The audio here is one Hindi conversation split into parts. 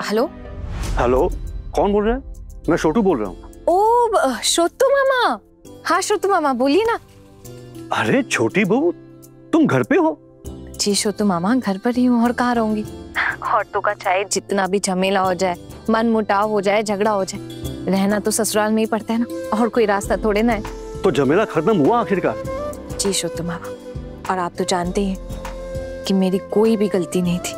हेलो हेलो, कौन बोल रहा है? मैं छोटू बोल रहा हूँ। ओ छोटू मामा। हाँ छोटू मामा बोलिए ना। अरे छोटी बहू, तुम घर पे हो? जी छोटू मामा घर पर ही हूँ, और कहाँ रहूंगी। औरतों का चाहे जितना भी झमेला हो जाए, मन मुटाव हो जाए, झगड़ा हो जाए, रहना तो ससुराल में ही पड़ता है ना, और कोई रास्ता थोड़े ना है। तो झमेला खत्म हुआ आखिरकार? जी छोटू मामा, और आप तो जानते हैं कि मेरी कोई भी गलती नहीं थी,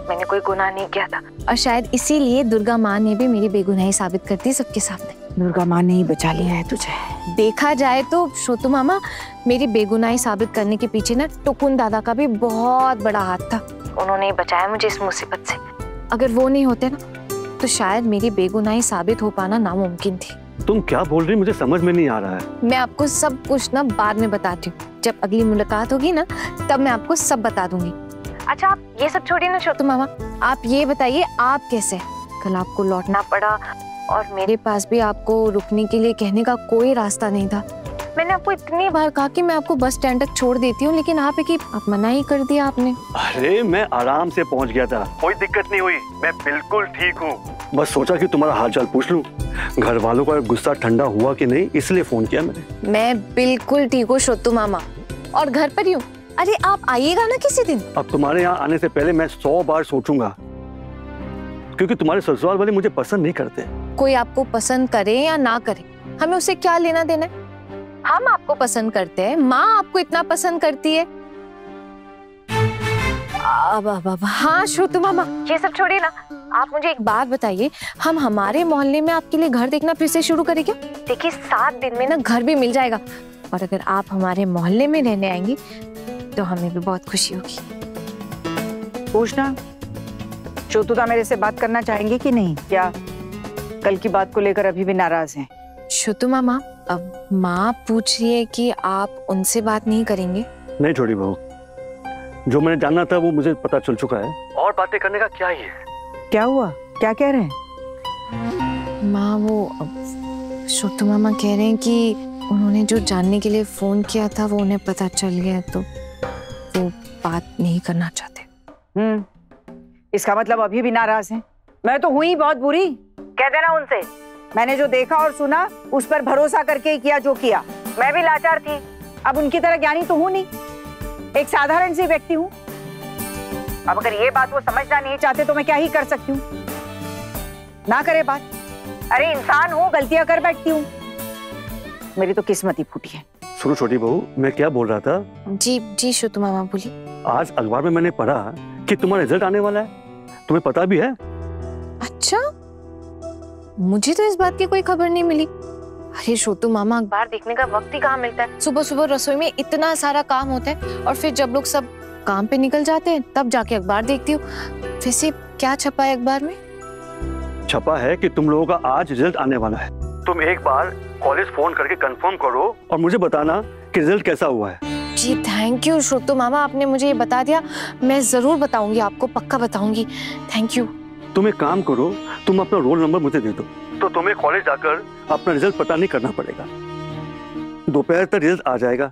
मैंने कोई गुनाह नहीं किया था, और शायद इसीलिए दुर्गा माँ ने भी मेरी बेगुनाही साबित कर दी सबके सामने। दुर्गा माँ ने ही बचा लिया है तुझे। देखा जाए तो छोटू मामा, मेरी बेगुनाही साबित करने के पीछे ना टुकुन दादा का भी बहुत बड़ा हाथ था। उन्होंने ही बचाया मुझे इस मुसीबत से। अगर वो नहीं होते ना तो शायद मेरी बेगुनाही साबित हो पाना नामुमकिन थी। तुम क्या बोल रही, मुझे समझ में नहीं आ रहा है। मैं आपको सब कुछ ना बाद में बताती हूँ, जब अगली मुलाकात होगी ना तब मैं आपको सब बता दूंगी। अच्छा आप ये सब छोड़िए ना छोटू मामा, आप ये बताइए आप कैसे? कल आपको लौटना पड़ा और मेरे पास भी आपको रुकने के लिए कहने का कोई रास्ता नहीं था। मैंने आपको इतनी बार कहा कि मैं आपको बस स्टैंड तक छोड़ देती हूँ, लेकिन आप मना ही कर दिया आपने। अरे मैं आराम से पहुंच गया था, कोई दिक्कत नहीं हुई, मैं बिल्कुल ठीक हूँ। बस सोचा कि तुम्हारा हालचाल पूछ लूं। घर वालों का गुस्सा ठंडा हुआ कि नहीं, इसलिए फोन किया मैंने। मैं बिल्कुल ठीक हूँ छोटू मामा, और घर पर ही हूँ। अरे आप आइएगा ना किसी दिन। अब तुम्हारे यहाँ आने से पहले मैं 100 बार सोचूंगा, क्योंकि तुम्हारे ससुराल वाले मुझे पसंद नहीं करते। कोई आपको पसंद करे या ना करे, हमें उससे क्या लेना देना है? हम आपको पसंद करते हैं, माँ आपको इतना पसंद करती है। अब हाँ छोटू मामा, ये सब छोड़िए ना, आप मुझे एक बात बताइए, हम हमारे मोहल्ले में आपके लिए घर देखना फिर से शुरू करें क्या? देखिए 7 दिन में ना घर भी मिल जाएगा, और अगर आप हमारे मोहल्ले में रहने आएंगी तो हमें भी बहुत खुशी होगी। पूछना, छोटूदा मेरे से बात करना चाहेंगे कि नहीं? क्या कल की बात को लेकर अभी भी नाराज हैं? छोटू मामा, अब माँ पूछ रही है कि आप उनसे बात नहीं करेंगे? नहीं छोटी बहू, जो मैंने जानना था वो मुझे पता चल चुका है, और बातें करने का क्या ही है। क्या हुआ, क्या कह रहे हैं? माँ वो छोटू मामा कह रहे हैं कि उन्होंने जो जानने के लिए फोन किया था वो उन्हें पता चल गया, तो वो बात नहीं करना चाहते। इसका मतलब अभी भी नाराज हैं? मैं तो हुई बहुत बुरी, कह देना उनसे। मैंने जो देखा और सुना उस पर भरोसा करके ही किया जो किया। मैं भी लाचार थी, अब उनकी तरह ज्ञानी तो हूं नहीं, एक साधारण सी व्यक्ति हूं। अब अगर ये बात वो समझना नहीं चाहते तो मैं क्या ही कर सकती हूँ? ना करे बात। अरे इंसान हूँ, गलतियां कर बैठती हूँ, मेरी तो किस्मत ही फूटी है। सुनो छोटी बहू, मैं क्या बोल रहा था? जी जी छोटू मामा बोलिए। आज अखबार में मैंने पढ़ा कि तुम्हारा रिजल्ट आने वाला है, तुम्हें पता भी है? अच्छा, मुझे तो इस बात की कोई खबर नहीं मिली। अरे छोटू मामा, अखबार देखने का वक्त ही कहाँ मिलता है? सुबह सुबह रसोई में इतना सारा काम होता है, और फिर जब लोग सब काम पे निकल जाते हैं तब जाके अखबार देखती हूँ। वैसे क्या छपा है अखबार में? छपा है कि तुम लोगों का आज रिजल्ट आने वाला है। तुम एक बार कॉलेज फोन करके कंफर्म करो और मुझे बताना कि रिजल्ट कैसा हुआ है। जी थैंक यू छोटू मामा, आपने मुझे ये बता दिया, मैं जरूर बताऊंगी आपको, पक्का बताऊंगी। Thank you. तुम एक काम करो, तुम अपना रोल नंबर मुझे दे दो, तो तुम्हें कॉलेज जाकर अपना रिजल्ट पता नहीं करना पड़ेगा। दोपहर तक रिजल्ट आ जाएगा,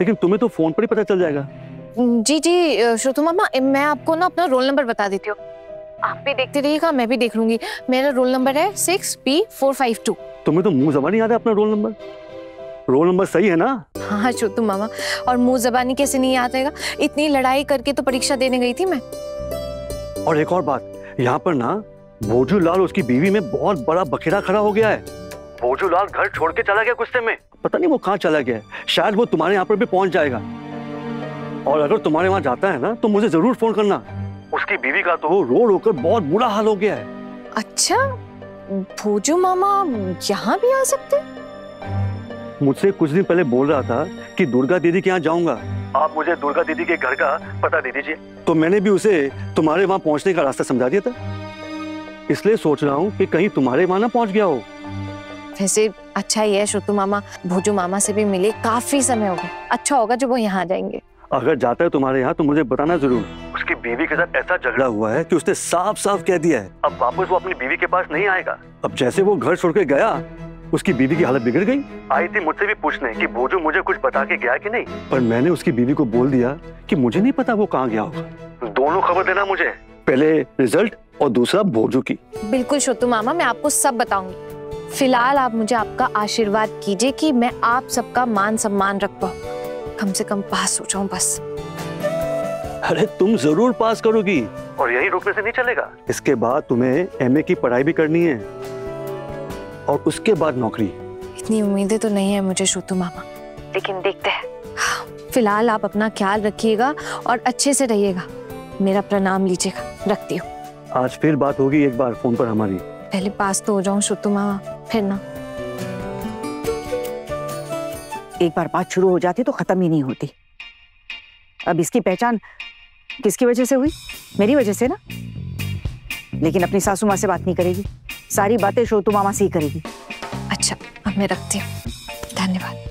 लेकिन तुम्हें तो फोन पर ही पता चल जाएगा। जी जी छोटू मामा, मैं आपको ना अपना रोल नंबर बता देती हूँ, आप भी देखते रहिएगा, मैं भी देख लूंगी। मेरा रोल नंबर है 6B452। तुम्हें तो मुंह जबानी याद है अपना रोल नंबर? रोल नंबर सही है ना? हाँ छोटू मामा, और मुंह जबानी कैसे नहीं याद रहेगा? इतनी लड़ाई करके तो परीक्षा देने गई थी मैं। और एक और बात, यहाँ पर ना भोजू लाल उसकी बीवी में बहुत बड़ा बखेड़ा खड़ा हो गया है। भोजू लाल घर छोड़ के चला गया गुस्से में, पता नहीं वो कहाँ चला गया है। शायद वो तुम्हारे यहाँ पर भी पहुंच जाएगा, और अगर तुम्हारे वहां जाता है ना तो मुझे जरूर फोन करना। उसकी बीवी का तो रो रो कर बहुत बुरा हाल हो गया है। अच्छा, भोजू मामा यहाँ भी आ सकते? मुझसे कुछ दिन पहले बोल रहा था कि दुर्गा दीदी के यहाँ जाऊंगा, आप मुझे दुर्गा दीदी के घर का पता दे दीजिए। तो मैंने भी उसे तुम्हारे वहां पहुंचने का रास्ता समझा दिया था, इसलिए सोच रहा हूँ कि कहीं तुम्हारे वहां ना पहुंच गया हो। वैसे अच्छा ही है छोटू मामा, भोजू मामा से भी मिले काफी समय हो गया, अच्छा होगा जब वो यहाँ आ जाएंगे। अगर जाता है तुम्हारे यहाँ तो मुझे बताना जरूर। उसकी बीवी के साथ ऐसा झगड़ा हुआ है कि उसने साफ साफ कह दिया है अब वापस वो अपनी बीवी के पास नहीं आएगा। अब जैसे वो घर छोड़ के गया, उसकी बीवी की हालत बिगड़ गई। आई थी मुझसे भी पूछने कि भोजू मुझे कुछ बता के गया कि नहीं, पर मैंने उसकी बीवी को बोल दिया कि मुझे नहीं पता वो कहाँ गया होगा। दोनों खबर देना मुझे, पहले रिजल्ट और दूसरा भोजू की। बिल्कुल छोटू मामा, मैं आपको सब बताऊंगी। फिलहाल आप मुझे आपका आशीर्वाद कीजिए कि मैं आप सबका मान सम्मान रख पाऊं, कम से कम पास हो जाऊं बस। अरे तुम जरूर पास करोगी, और यही रुकने से नहीं चलेगा। इसके बाद तुम्हें एमए की पढ़ाई भी करनी है और उसके बाद नौकरी। इतनी उम्मीदें तो नहीं है मुझे छोटू मामा, लेकिन देखते हैं। फिलहाल आप अपना ख्याल रखिएगा और अच्छे से रहिएगा। मेरा प्रणाम लीजिएगा। रखती हूँ। आज फिर बात होगी एक बार फोन पर हमारी। पहले पास तो हो जाऊं छोटू मामा, फिर ना। एक बार बात शुरू हो जाती तो खत्म ही नहीं होती। अब इसकी पहचान किसकी वजह से हुई? मेरी वजह से ना। लेकिन अपनी सासू माँ से बात नहीं करेगी, सारी बातें छोटू मामा से ही करेगी। अच्छा, अब मैं रखती हूँ। धन्यवाद।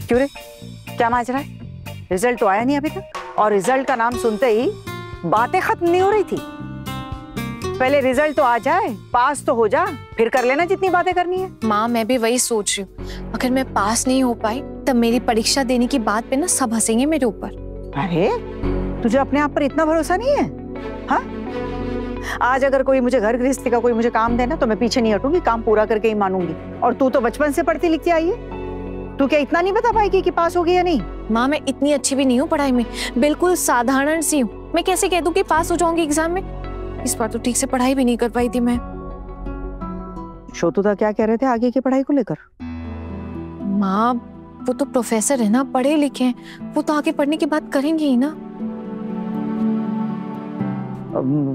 क्यों रे, क्या माजरा है? रिजल्ट तो आया नहीं अभी तक, और रिजल्ट का नाम सुनते ही बातें खत्म नहीं हो रही थी। पहले रिजल्ट तो आ जाए, पास तो हो जा, फिर कर लेना जितनी बातें करनी है। माँ, मैं भी वही सोच रही हूँ। अगर मैं पास नहीं हो पाई तब मेरी परीक्षा देने की बात पे ना सब हंसेंगे मेरे ऊपर। अरे तुझे अपने आप पर इतना भरोसा नहीं है? हाँ, आज अगर कोई मुझे घर गृहस्थी का कोई मुझे काम देना तो मैं पीछे नहीं हटूंगी, काम पूरा करके ही मानूंगी। और तू तो बचपन से पढ़ती लिखती आई है, तू क्या इतना नहीं बता पाएगी कि पास होगी या नहीं? माँ, मैं इतनी अच्छी भी नहीं हूँ पढ़ाई में, बिल्कुल साधारण सी हूँ। मैं कैसे कह दूँ कि पास हो जाऊंगी एग्जाम में? इस बार तो ठीक से पढ़ाई भी नहीं कर पाई थी मैं। छोटूदा क्या कह रहे थे आगे की पढ़ाई को लेकर? माँ, वो तो प्रोफेसर है ना, पढ़े लिखे हैं, वो तो आगे पढ़ने की बात करेंगे ही ना।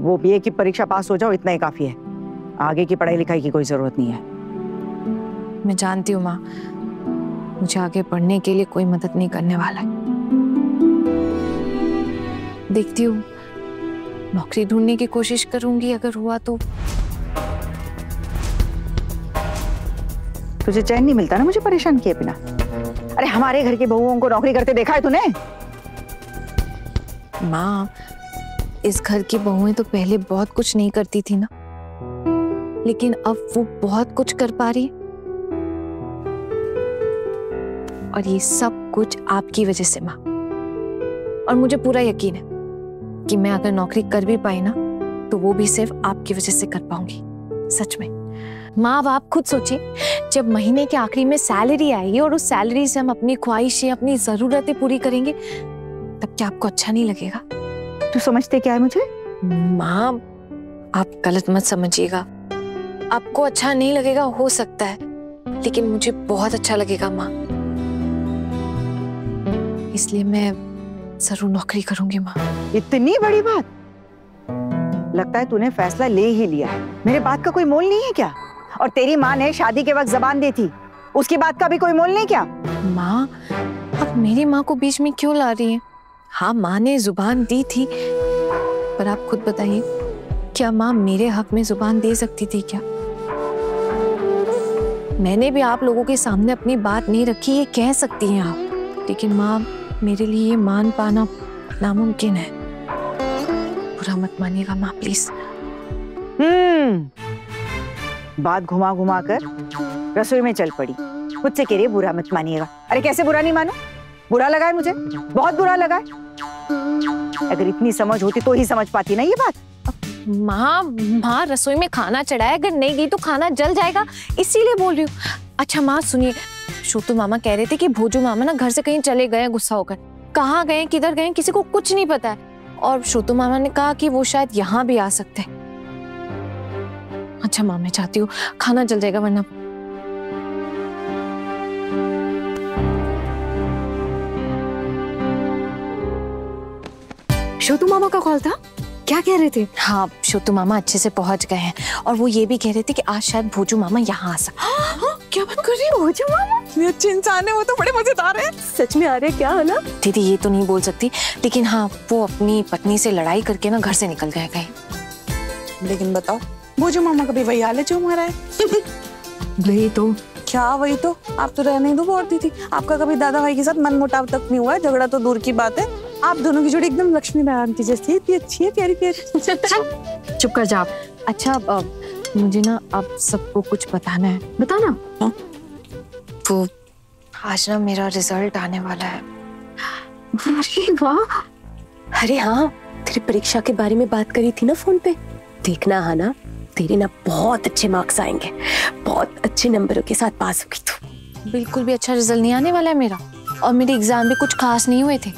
वो बीए की परीक्षा पास हो जाओ, इतना ही काफी है। आगे की पढ़ाई लिखाई की कोई जरूरत नहीं है। मैं जानती हूँ माँ, मुझे आगे पढ़ने के लिए कोई मदद नहीं करने वाला है। देखती हूँ, नौकरी ढूंढने की कोशिश करूंगी, अगर हुआ तो। तुझे चैन नहीं मिलता ना मुझे परेशान किए बिना। अरे हमारे घर की बहुओं को नौकरी करते देखा है तूने? माँ, इस घर की बहुएं तो पहले बहुत कुछ नहीं करती थी ना, लेकिन अब वो बहुत कुछ कर पा रही है। और ये सब कुछ आपकी वजह से माँ। और मुझे पूरा यकीन है कि मैं अगर नौकरी कर भी पाई ना तो वो भी सिर्फ आपकी वजह से कर पाऊंगी। सच में माँ, अब आप खुद सोचिए, जब महीने के आखिरी में सैलरी आएगी और उस सैलरी से हम अपनी ख्वाहिशें, अपनी जरूरतें पूरी करेंगे, तब क्या आपको अच्छा नहीं लगेगा? तू समझते क्या है मुझे? माँ, आप गलत मत समझिएगा। आपको अच्छा नहीं लगेगा हो सकता है, लेकिन मुझे बहुत अच्छा लगेगा माँ। इसलिए मैं जरूर नौकरी करूंगी माँ। इतनी बड़ी बात? लगता है तूने फैसला ले ही लिया। मेरे बात का कोई मोल नहीं है क्या? और तेरी माँ ने शादी के वक्त जबान दी थी, उसकी बात का भी कोई मोल नहीं क्या? माँ, अब मेरी माँ को बीच में क्यों ला रही हैं? हाँ, माँ ने जुबान दी थी, पर आप खुद बताइए, क्या माँ मेरे हक में जुबान दे सकती थी क्या? मैंने भी आप लोगों के सामने अपनी बात नहीं रखी, ये कह सकती हैं आप, लेकिन माँ, मेरे लिए ये मान पाना नामुमकिन है। बुरा मत मानिएगा माँ, प्लीज। बात घुमा घुमा कर रसोई में चल पड़ी, खुद से कह रही है बुरा मत मानिएगा। अरे कैसे बुरा नहीं मानो? बुरा लगा है मुझे, बहुत बुरा लगा है। अगर इतनी समझ होती तो ही समझ पाती ना ये बात। माँ, रसोई में खाना चढ़ा है, अगर नहीं गई तो खाना जल जाएगा, इसीलिए बोल रही हूँ। अच्छा माँ सुनिए, छोटू मामा कह रहे थे कि भोजू मामा ना घर से कहीं चले गए गुस्सा होकर। कहाँ गए, किधर गए, किसी को कुछ नहीं पता है। और छोटू मामा ने कहा कि वो शायद यहाँ भी आ सकते हैं। अच्छा माँ, मैं चाहती हूँ, खाना जल जाएगा वरना। छोटू मामा का कॉल था, क्या कह रहे थे? हाँ, छोटू मामा अच्छे से पहुंच गए हैं और वो ये भी कह रहे थे कि आज शायद भोजू मामा यहाँ आ सकते हैं। हाँ, क्या बात कर रही हो? भोजू मामा इतने अच्छे इंसान है, वो तो बड़े मजेदार है। सच में आ रहे क्या है ना? दीदी ये तो नहीं बोल सकती, लेकिन हाँ, वो अपनी पत्नी से लड़ाई करके ना घर से निकल गए कहीं। लेकिन बताओ, भोजू मामा का भी वही हाल है जो हमारा है। वही तो क्या, वही तो। आप तो रहने दो बोलती थी, आपका कभी दादा भाई के साथ मन मुटाव तक नहीं हुआ है, झगड़ा तो दूर की बात है। आप दोनों की जोड़ी एकदम लक्ष्मी नारायण की जैसी है, इतनी अच्छी है, प्यारी प्यारी। चुप कर जा। अच्छा मुझे ना अब सबको कुछ बताना है। बताना? हाँ? वो आज ना मेरा रिजल्ट आने वाला है। अरे वाह। अरे हाँ, तेरी परीक्षा के बारे में बात करी थी ना फोन पे, देखना हाना, तेरे ना बहुत अच्छे मार्क्स आएंगे, बहुत अच्छे नंबरों के साथ पास होगी तू। बिल्कुल भी अच्छा रिजल्ट नहीं आने वाला है मेरा, और मेरे एग्जाम भी कुछ खास नहीं हुए थे।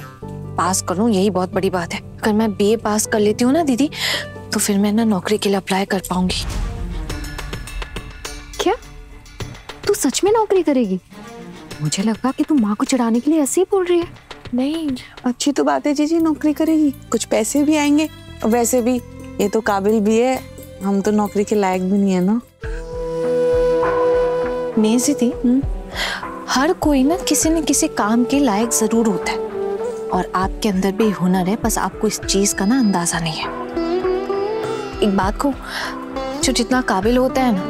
पास करूं यही बहुत बड़ी बात है। अगर मैं बीए पास कर लेती हूँ ना दीदी, तो फिर मैं ना नौकरी के लिए अप्लाई कर पाऊंगी। क्या तू सच में नौकरी करेगी? मुझे लगा कि तू माँ को चिढ़ाने के लिए ऐसे ही बोल रही है। नहीं, अच्छी तो बात है जीजी, नौकरी करेगी, कुछ पैसे भी आएंगे, और वैसे भी ये तो काबिल भी है, हम तो नौकरी के लायक भी नहीं है ना। नहीं दीदी, हर कोई ना किसी न किसी काम के लायक जरूर होता है, और आपके अंदर भी हुनर है, बस आपको इस चीज का ना अंदाजा नहीं है। एक बात को, जो जितना काबिल होता है ना,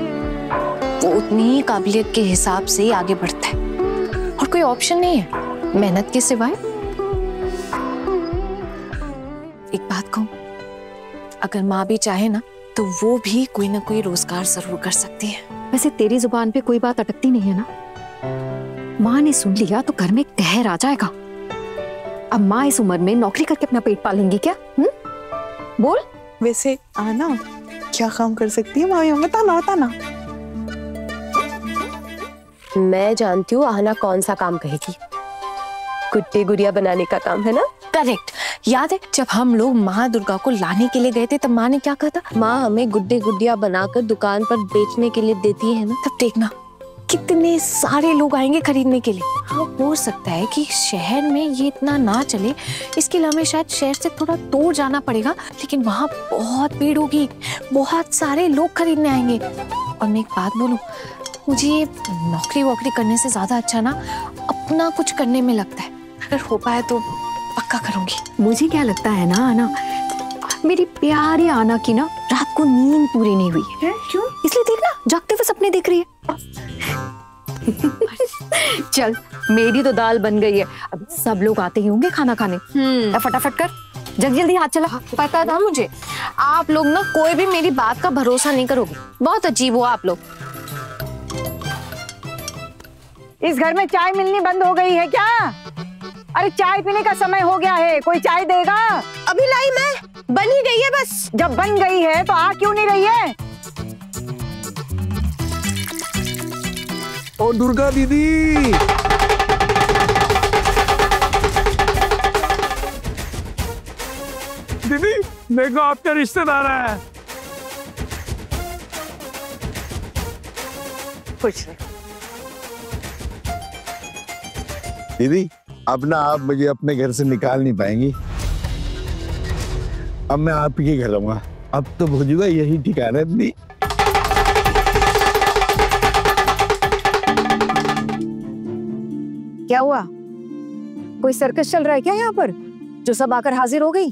वो उतनी ही काबिलियत के हिसाब से ही आगे बढ़ता है, और कोई ऑप्शन नहीं है मेहनत के सिवाय। एक बात कहूं, अगर माँ भी चाहे ना, तो वो भी कोई ना कोई रोजगार जरूर कर सकती है। वैसे तेरी जुबान पे कोई बात अटकती नहीं है ना? माँ ने सुन लिया तो घर में एक कहर आ जाएगा। अब माँ इस उम्र में नौकरी करके अपना पेट पालेंगी क्या? बोल। वैसे आना क्या काम कर सकती है माँ? बताना बताना। मैं जानती हूँ आहना कौन सा काम कहेगी, गुड्डे गुड़िया बनाने का काम, है ना? करेक्ट। याद है जब हम लोग माँ दुर्गा को लाने के लिए गए थे, तब माँ ने क्या कहा था? माँ हमें गुड्डे गुड़िया बनाकर दुकान पर बेचने के लिए देती है ना। तब देखना कितने सारे लोग आएंगे खरीदने के लिए। हाँ, हो सकता है कि शहर में ये इतना ना चले, इसके लिए हमें शायद शहर से थोड़ा दूर जाना पड़ेगा, लेकिन वहाँ बहुत भीड़ होगी, बहुत सारे लोग खरीदने आएंगे। और मैं एक बात बोलूं, मुझे ये नौकरी वोकरी करने से ज्यादा अच्छा ना अपना कुछ करने में लगता है। अगर हो पाए तो पक्का करूंगी। मुझे क्या लगता है ना आना, मेरी प्यारी आना की ना रात को नींद पूरी नहीं हुई है। क्यों? इसलिए देखना जागते हुए सपने देख रही है। चल, मेरी तो दाल बन गई है, अब सब लोग आते ही होंगे खाना खाने। फटाफट कर, जल्दी हाथ चला। पता था मुझे, आप लोग ना कोई भी मेरी बात का भरोसा नहीं करोगे। बहुत अजीब हो आप लोग। इस घर में चाय मिलनी बंद हो गई है क्या? अरे चाय पीने का समय हो गया है, कोई चाय देगा? अभी लाई मैं, बन ही गई है बस। जब बन गई है तो आ क्यों नहीं रही है? ओ दुर्गा दीदी, दीदी देखो आपका रिश्तेदार है। खुश रहे। दीदी अब ना आप मुझे अपने घर से निकाल नहीं पाएंगी, अब मैं आप ही घर रहूंगा। अब तो भोजूगा यही ठिकाना है दीदी। क्या हुआ? कोई सर्कस चल रहा है क्या यहाँ पर, जो सब आकर हाजिर हो गई?